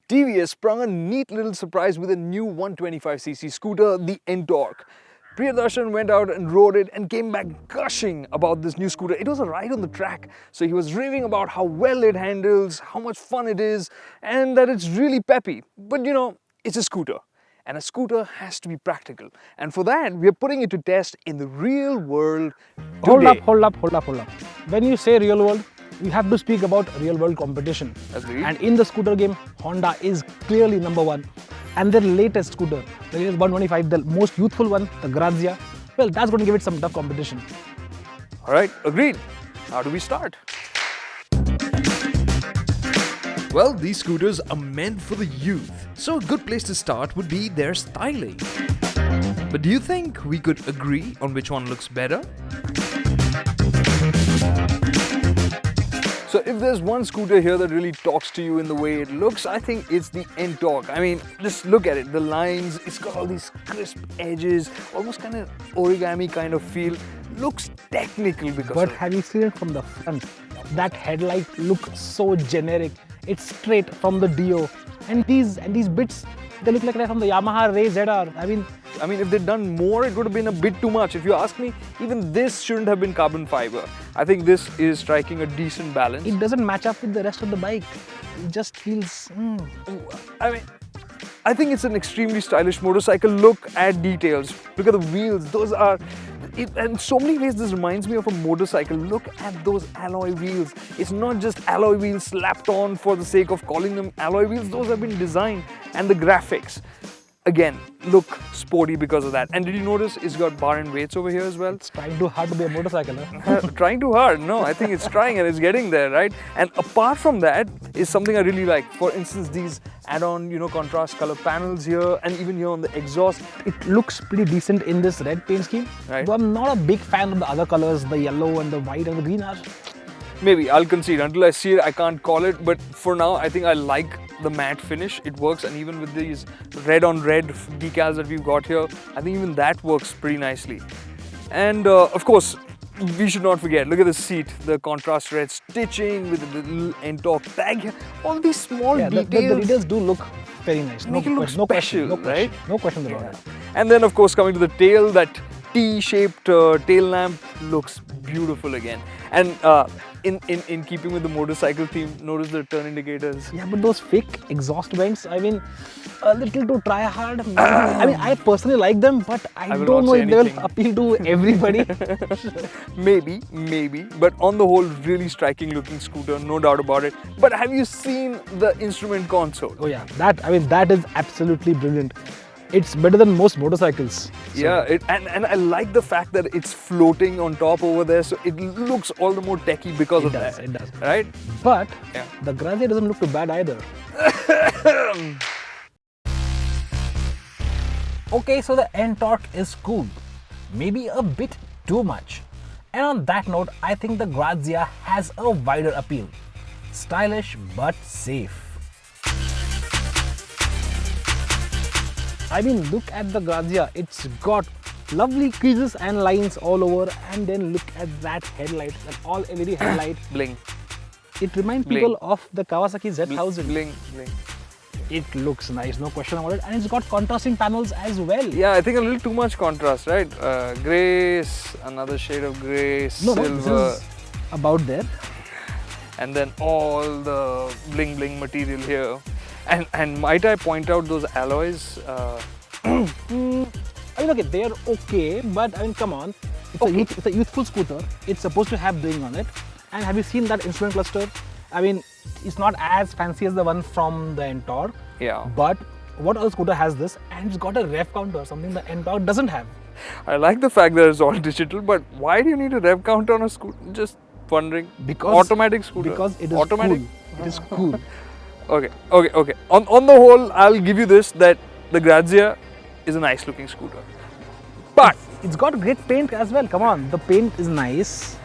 TVS sprung a neat little surprise with a new 125cc scooter, the NTorq. Priyadarshan went out and rode it and came back gushing about this new scooter. It was a ride on the track, so he was raving about how well it handles, how much fun it is, and that it's really peppy. But you know, it's a scooter, and a scooter has to be practical. And for that, we are putting it to test in the real world today. Hold up. When you say real world, we have to speak about real world competition. Agreed. And in the scooter game, Honda is clearly number one. And their latest scooter, the latest 125, the most youthful one, the Grazia, well, that's going to give it some tough competition. All right, agreed. How do we start? Well, these scooters are meant for the youth, so a good place to start would be their styling. But do you think we could agree on which one looks better? So if there's one scooter here that really talks to you in the way it looks, I think it's the NTorq. I mean, just look at it, the lines, it's got all these crisp edges, almost kind of origami kind of feel. Looks technical because But have you seen it from the front? That headlight looks so generic. It's straight from the Dio. And these bits, they look like they're from the Yamaha Ray ZR. I mean, if they'd done more, it would have been a bit too much. If you ask me, even this shouldn't have been carbon fiber. I think this is striking a decent balance. it doesn't match up with the rest of the bike. It just feels... I think it's an extremely stylish motorcycle. Look at details. Look at the wheels. Those are... in so many ways, this reminds me of a motorcycle. Look at those alloy wheels. It's not just alloy wheels slapped on for the sake of calling them alloy wheels. Those have been designed. And the graphics, again, look sporty because of that. And did you notice it's got bar and weights over here as well? It's trying too hard to be a motorcycle, huh? Trying too hard? No, I think it's trying and it's getting there, right? And apart from that is something I really like. For instance, these add-on, contrast color panels here, and even here on the exhaust. It looks pretty decent in this red paint scheme. Right. Though I'm not a big fan of the other colors, the yellow and the white and the green are. Maybe, I'll concede. Until I see it, I can't call it. But for now, I think I like the matte finish. It works, and even with these red on red decals that we've got here, I think even that works pretty nicely. And of course, we should not forget, look at the seat, the contrast red stitching with the little NTorq tag here. All these small details. The details do look very nice. Make it look special, right? No question about it. And then, of course, coming to the tail, that T-shaped tail lamp looks beautiful again. And in keeping with the motorcycle theme, notice the turn indicators. Yeah, but those fake exhaust vents, a little too try hard. I personally like them, but I don't know if they will appeal to everybody. Maybe. But on the whole, really striking looking scooter, no doubt about it. But have you seen the instrument console? Oh yeah, that is absolutely brilliant. It's better than most motorcycles. So. Yeah, and I like the fact that it's floating on top over there, so it looks all the more techy because of that. It does. Right? But the Grazia doesn't look too bad either. Okay, so the NTorq is cool. Maybe a bit too much. And on that note, I think the Grazia has a wider appeal. Stylish but safe. Look at the Grazia. It's got lovely creases and lines all over, and then look at that headlight, that all LED headlight. Bling. It reminds people of the Kawasaki Z1000. Bling. It looks nice, no question about it, and it's got contrasting panels as well. Yeah, I think a little too much contrast, right? Grace, another shade of grey, silver. No, this is about there. And then all the bling material here. And might I point out those alloys? Okay, they're okay, but come on. It's a youthful scooter. It's supposed to have bling on it. And have you seen that instrument cluster? It's not as fancy as the one from the NTorq. Yeah. But what other scooter has this? And it's got a rev counter, something the NTorq doesn't have. I like the fact that it's all digital, but why do you need a rev counter on a scooter? Just wondering. Because automatic scooter. Because it is automatic. Cool. It is cool. Okay. On the whole, I'll give you this, that the Grazia is a nice looking scooter. But it's got great paint as well. Come on, the paint is nice.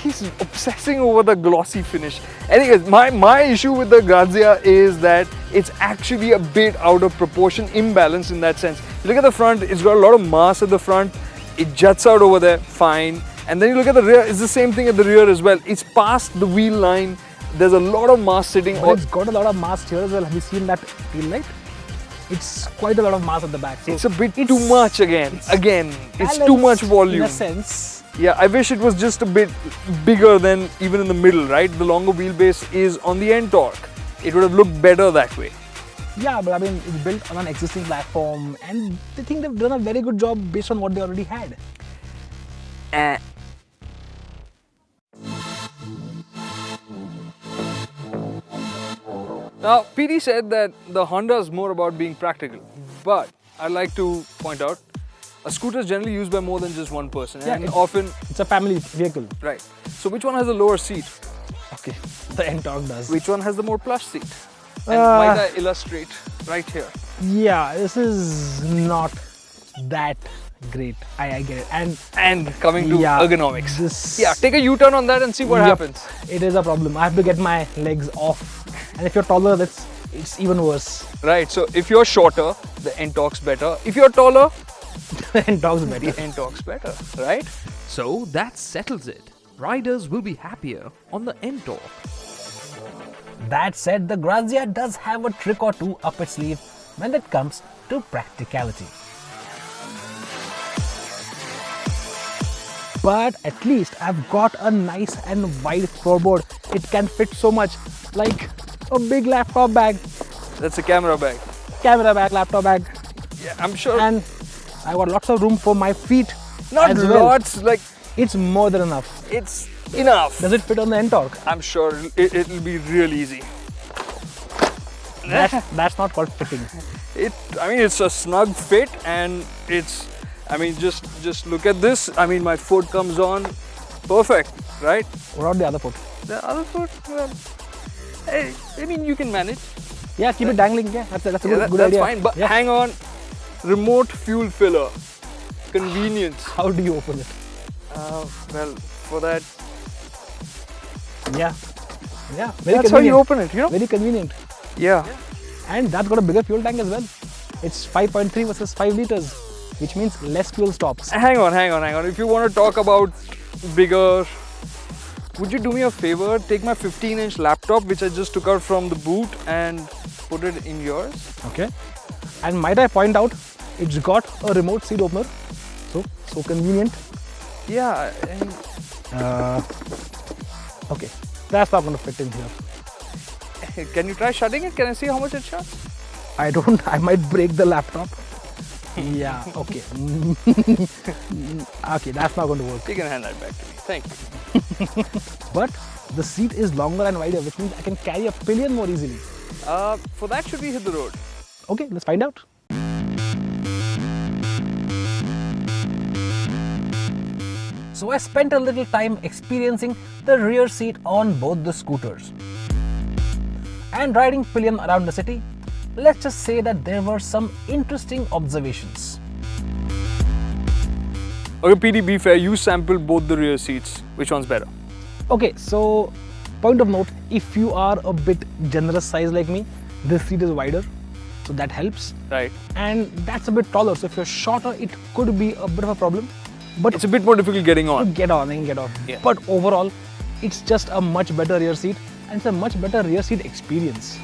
He's obsessing over the glossy finish. Anyways, my issue with the Grazia is that it's actually a bit out of proportion, imbalanced in that sense. You look at the front, it's got a lot of mass at the front. It juts out over there, fine. And then you look at the rear, it's the same thing at the rear as well. It's past the wheel line. There's a lot of mass sitting But on. it's got a lot of mass here as well. Have you seen that tail light? It's quite a lot of mass at the back. So It's a bit too much again. It's too much balanced volume. in a sense. Yeah, I wish it was just a bit bigger than even in the middle, right? The longer wheelbase is on the NTorq. It would have looked better that way. Yeah, but I mean, it's built on an existing platform, and I think they've done a very good job based on what they already had. Now, PD said that the Honda is more about being practical, but I'd like to point out a scooter is generally used by more than just one person, Yeah, and it's- often, It's a family vehicle. right. So, which one has a lower seat? Okay, the NTorq does. Which one has the more plush seat? And Uh, might I illustrate right here? Yeah, this is not that great. I get it. And coming to Yeah, ergonomics. this- Yeah, take a U-turn on that and see what Yep, happens. It is a problem. I have to get my legs off, and if you're taller, it's even worse. Right, so if you're shorter, the NTorq's better. If you're taller, The NTorq's the better. NTorq's better, right? So that settles it. Riders will be happier on the NTorq. That said, the Grazia does have a trick or two up its sleeve when it comes to practicality. But at least I've got a nice and wide floorboard. It can fit so much, like a big laptop bag, That's a camera bag. camera bag, laptop bag, Yeah, I'm sure. and I got lots of room for my feet. Not as well. lots, like It's more than enough. it's enough. Does it fit on the NTorq? I'm sure it'll be real easy. That's not called fitting. I mean, it's a snug fit, and I mean, just look at this. I mean, my foot comes on perfect, right? What about the other foot? The other foot, well, hey, I mean, you can manage. Yeah, keep it dangling. Yeah, that's a Yeah, good that's idea. fine. But Yeah. hang on, remote fuel filler, convenience. How do you open it? Well, for that, Yeah, yeah. Very that's how you convenient. open it, you know? Very convenient. Yeah. And that's got a bigger fuel tank as well. It's 5.3 versus 5 liters, which means less fuel stops. Hang on. If you want to talk about bigger, would you do me a favor? Take my 15-inch laptop, which I just took out from the boot, and put it in yours. Okay. And might I point out, it's got a remote seat opener. So convenient. Yeah, and Okay, that's not going to fit in here. can you try shutting it? Can I see how much it shuts? I don't. I might break the laptop. Yeah. Okay. Okay, that's not going to work. You can hand that back to me. Thank you. But the seat is longer and wider, which means I can carry a pillion more easily. For that, should we hit the road? Okay, let's find out. So I spent a little time experiencing the rear seat on both the scooters. And riding pillion around the city, let's just say that there were some interesting observations. Okay, PD, be fair. You sampled both the rear seats. Which one's better? Okay, so point of note, if you are a bit generous size like me, this seat is wider, so that helps. Right. And that's a bit taller, so if you're shorter, it could be a bit of a problem. But It's a bit more difficult getting on. get on and get off. Yeah. But overall, it's just a much better rear seat, and it's a much better rear seat experience.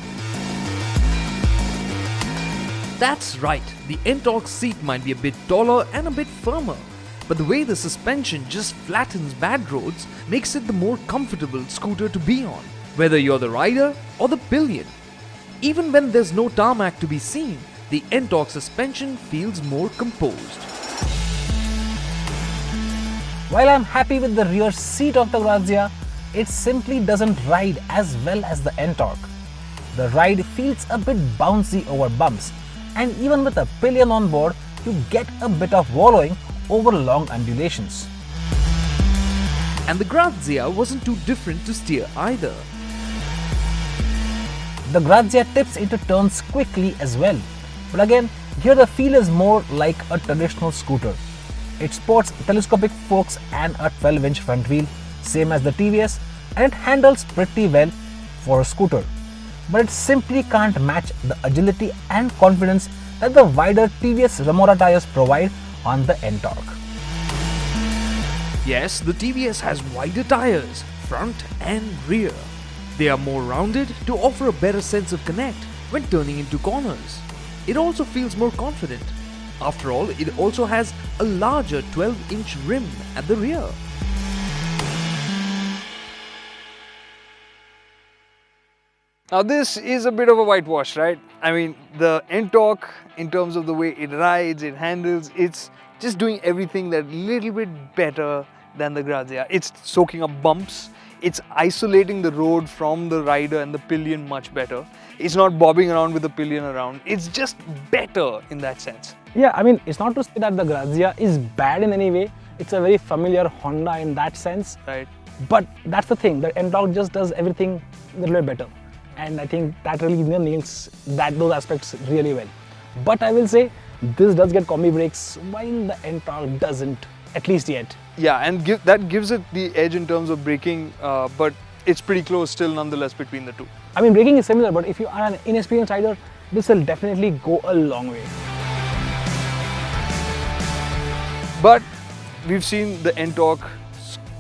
That's right, the NTorq seat might be a bit taller and a bit firmer, but the way the suspension just flattens bad roads makes it the more comfortable scooter to be on, whether you're the rider or the pillion. Even when there's no tarmac to be seen, the NTorq suspension feels more composed. While I'm happy with the rear seat of the Grazia, it simply doesn't ride as well as the NTorq. The ride feels a bit bouncy over bumps, and even with a pillion on board, you get a bit of wallowing over long undulations. And the Grazia wasn't too different to steer either. The Grazia tips into turns quickly as well, but again, here the feel is more like a traditional scooter. It sports telescopic forks and a 12-inch front wheel, same as the TVS, and it handles pretty well for a scooter. But it simply can't match the agility and confidence that the wider TVS Remora tires provide on the NTorq. Yes, the TVS has wider tires, front and rear. They are more rounded to offer a better sense of connect when turning into corners. It also feels more confident. After all, it also has a larger 12-inch rim at the rear. Now this is a bit of a whitewash, right? I mean, the NTorq, in terms of the way it rides, it handles, it's just doing everything that little bit better than the Grazia. It's soaking up bumps, it's isolating the road from the rider and the pillion much better. It's not bobbing around with the pillion around. It's just better in that sense. Yeah, I mean, it's not to say that the Grazia is bad in any way. It's a very familiar Honda in that sense. Right. But that's the thing, the NTorq just does everything a little bit better. And I think that really nails those aspects really well. But I will say, this does get combi brakes while the NTorq doesn't, at least yet. Yeah, and that gives it the edge in terms of braking, but it's pretty close still nonetheless between the two. I mean, braking is similar, but if you are an inexperienced rider, this will definitely go a long way. But we've seen the NTorq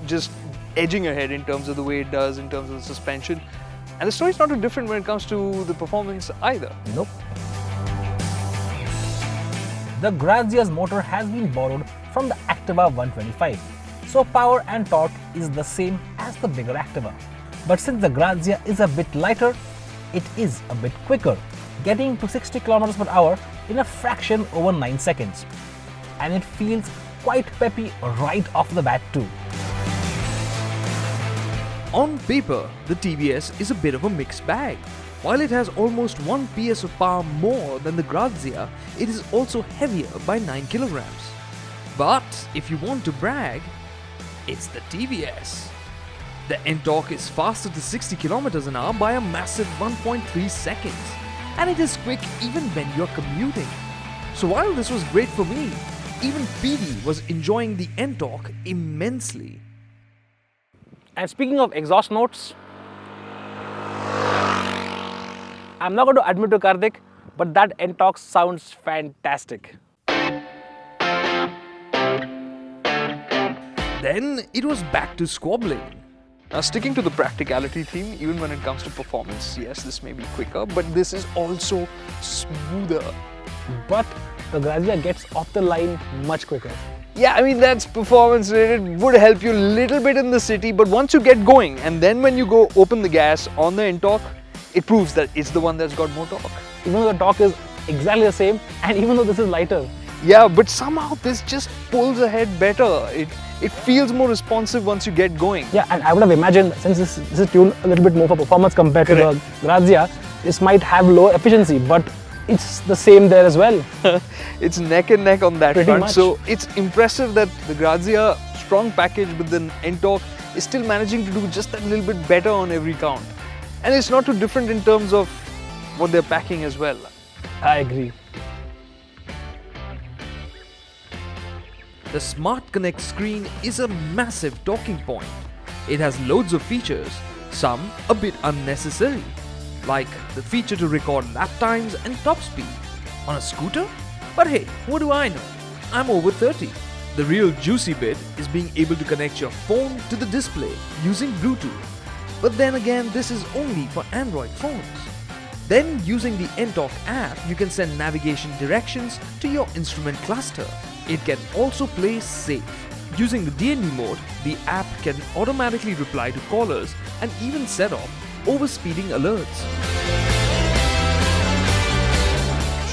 just edging ahead in terms of the way it does, in terms of the suspension. And the story's not too different when it comes to the performance either. Nope. The Grazia's motor has been borrowed from the Activa 125. So power and torque is the same as the bigger Activa. But since the Grazia is a bit lighter, it is a bit quicker, getting to 60 km per hour in a fraction over 9 seconds. And it feels quite peppy right off the bat too. On paper, the TVS is a bit of a mixed bag. While it has almost 1 PS of power more than the Grazia, it is also heavier by 9 kilograms. But if you want to brag, it's the TVS. The NTorq is faster to 60 kilometers an hour by a massive 1.3 seconds, and it is quick even when you're commuting. So while this was great for me, even PD was enjoying the NTorq immensely. And speaking of exhaust notes, I'm not going to admit to Karthik, but that NTorq sounds fantastic. Then it was back to squabbling. Now, sticking to the practicality theme, even when it comes to performance, yes, this may be quicker, but this is also smoother. But the Grazia gets off the line much quicker. Yeah, I mean, that's performance rated, would help you a little bit in the city, but once you get going, and then when you go open the gas on the NTorq, it proves that it's the one that's got more torque. Even though the torque is exactly the same, and even though this is lighter. Yeah, but somehow this just pulls ahead better. It feels more responsive once you get going. Yeah, and I would have imagined, since this is tuned a little bit more for performance compared to the Grazia, this might have lower efficiency, but it's the same there as well. It's neck and neck on that Pretty front. much. So it's impressive that the Grazia, strong package, but then NTorq is still managing to do just that little bit better on every count. And it's not too different in terms of what they're packing as well. I agree. The Smartconnect Screen is a massive talking point. It has loads of features, some a bit unnecessary, like the feature to record lap times and top speed on a scooter. But hey, what do I know? I'm over 30. The real juicy bit is being able to connect your phone to the display using Bluetooth. But then again, this is only for Android phones. Then using the NTorq app, you can send navigation directions to your instrument cluster. It can also play safe. Using the DND mode, the app can automatically reply to callers and even set off overspeeding alerts.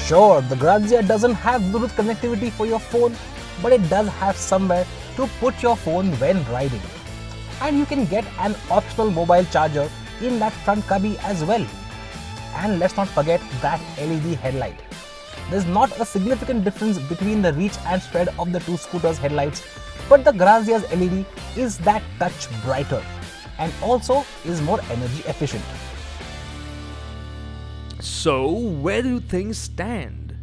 Sure, the Grazia doesn't have Bluetooth connectivity for your phone, but it does have somewhere to put your phone when riding. And you can get an optional mobile charger in that front cubby as well. And let's not forget that LED headlight. There's not a significant difference between the reach and spread of the two scooters' headlights, but the Grazia's LED is that touch brighter and also is more energy efficient. So, where do things stand?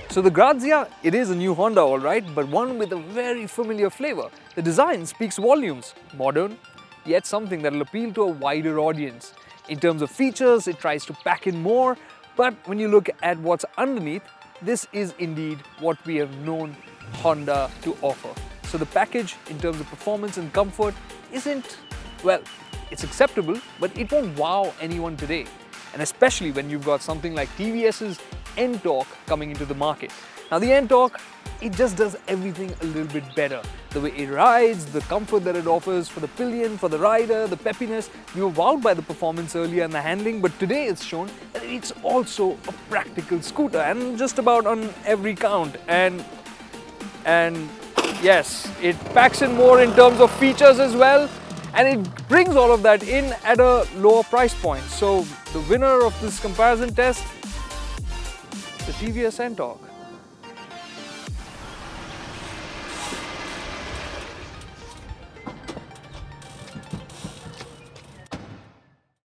So the Grazia, it is a new Honda alright, but one with a very familiar flavor. The design speaks volumes, modern, yet something that will appeal to a wider audience. In terms of features, it tries to pack in more, but when you look at what's underneath, this is indeed what we have known Honda to offer. So the package in terms of performance and comfort isn't, well, It's acceptable, but it won't wow anyone today. And especially when you've got something like TVS's NTorq coming into the market. Now the NTorq, it just does everything a little bit better. The way it rides, the comfort that it offers for the pillion, for the rider, the peppiness. We were wowed by the performance earlier and the handling, but today it's shown that it's also a practical scooter, and just about on every count. And yes, it packs in more in terms of features as well, and it brings all of that in at a lower price point. So the winner of this comparison test, the TVS NTorq.